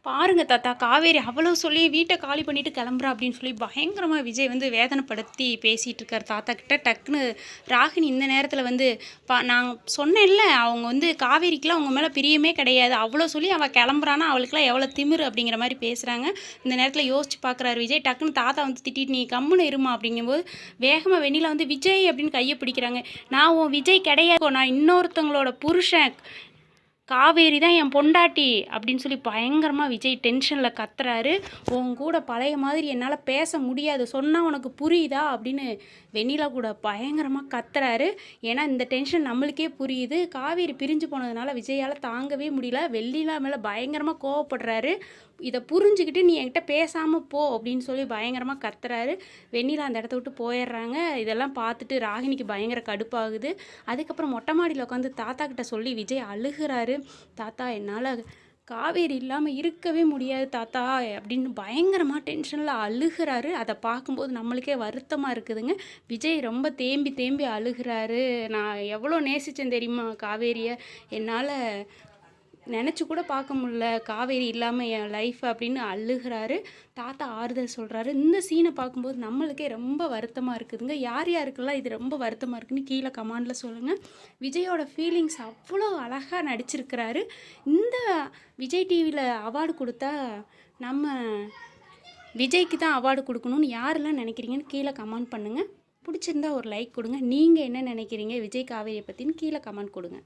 பாருங்க தாத்தா, காவேரி அவ்வளோ சொல்லி வீட்டை காலி பண்ணிட்டு கிளம்புறா அப்படின்னு சொல்லி பயங்கரமாக விஜய் வந்து வேதனைப்படுத்தி பேசிகிட்டு இருக்கார் தாத்தா கிட்ட. டக்குன்னு ராகினி இந்த நேரத்தில் வந்து நான் சொன்னேன்ல, அவங்க வந்து காவேரிக்கெலாம் அவங்க மேலே பிரியமே கிடையாது, அவ்வளோ சொல்லி அவள் கிளம்புறான்னா அவளுக்குலாம் எவ்வளோ திமிரு அப்படிங்கிற மாதிரி பேசுகிறாங்க. இந்த நேரத்தில் யோசிச்சு பார்க்குறாரு விஜய். டக்குன்னு தாத்தா வந்து திட்டிட்டு நீ கம்முன்னு இருமா அப்படிங்கும்போது வேகமாக வெண்ணிலா வந்து விஜய் அப்படின்னு கையை பிடிக்கிறாங்க. நான் உன் விஜய் கிடையாது, நான் இன்னொருத்தவங்களோட புருஷன், காவேரி தான் என் பொண்டாட்டி அப்படின்னு சொல்லி பயங்கரமாக விஜய் டென்ஷனில் கத்துறாரு. உன் கூட பழைய மாதிரி என்னால் பேச முடியாது, சொன்னால் உனக்கு புரியுதா அப்படின்னு வெண்ணிலா கூட பயங்கரமாக கத்துறாரு. ஏன்னா இந்த டென்ஷன் நம்மளுக்கே புரியுது. காவேரி பிரிஞ்சு போனதுனால விஜயால் தாங்கவே முடியல. வெண்ணிலா மேலே பயங்கரமாக கோவப்படுறாரு. இதை புரிஞ்சுக்கிட்டு நீ என்கிட்ட பேசாமல் போ அப்படின்னு சொல்லி பயங்கரமாக கத்துறாரு. வெண்ணிலா அந்த இடத்த விட்டு போயிடுறாங்க. இதெல்லாம் பார்த்துட்டு ராகினிக்கு பயங்கர கடுப்பாகுது. அதுக்கப்புறம் மொட்டை மாடியில் உட்காந்து தாத்தா கிட்ட சொல்லி விஜய் அழுகிறாரு. தாத்தா, என்னால் காவேரி இல்லாமல் இருக்கவே முடியாது தாத்தா அப்படின்னு பயங்கரமாக டென்ஷனில் அழுகிறாரு. அதை பார்க்கும்போது நம்மளுக்கே வருத்தமாக இருக்குதுங்க. விஜய் ரொம்ப தேம்பி தேம்பி அழுகிறாரு. நான் எவ்வளோ நேசித்தேன் தெரியுமா காவேரியை, என்னால் நினச்சி கூட பார்க்க முடியல காவேரி இல்லாமல் என் லைஃப் அப்படின்னு அழுகிறாரு. தாத்தா ஆறுதல் சொல்கிறாரு. இந்த சீனை பார்க்கும்போது நம்மளுக்கே ரொம்ப வருத்தமாக இருக்குதுங்க. யார் யாருக்கெல்லாம் இது ரொம்ப வருத்தமாக இருக்குன்னு கீழே கமெண்டில் சொல்லுங்கள். விஜயோட ஃபீலிங்ஸ் அவ்வளோ அழகாக நடிச்சிருக்கிறாரு. இந்த விஜய் டிவியில் அவார்டு கொடுத்தா நம்ம விஜய்க்கு தான் அவார்டு கொடுக்கணும்னு யாரெல்லாம் நினைக்கிறீங்கன்னு கீழே கமெண்ட் பண்ணுங்கள். பிடிச்சிருந்தா ஒரு லைக் கொடுங்க. நீங்கள் என்ன நினைக்கிறீங்க விஜய் காவேரியை பற்றின்னு கீழே கமெண்ட் கொடுங்க.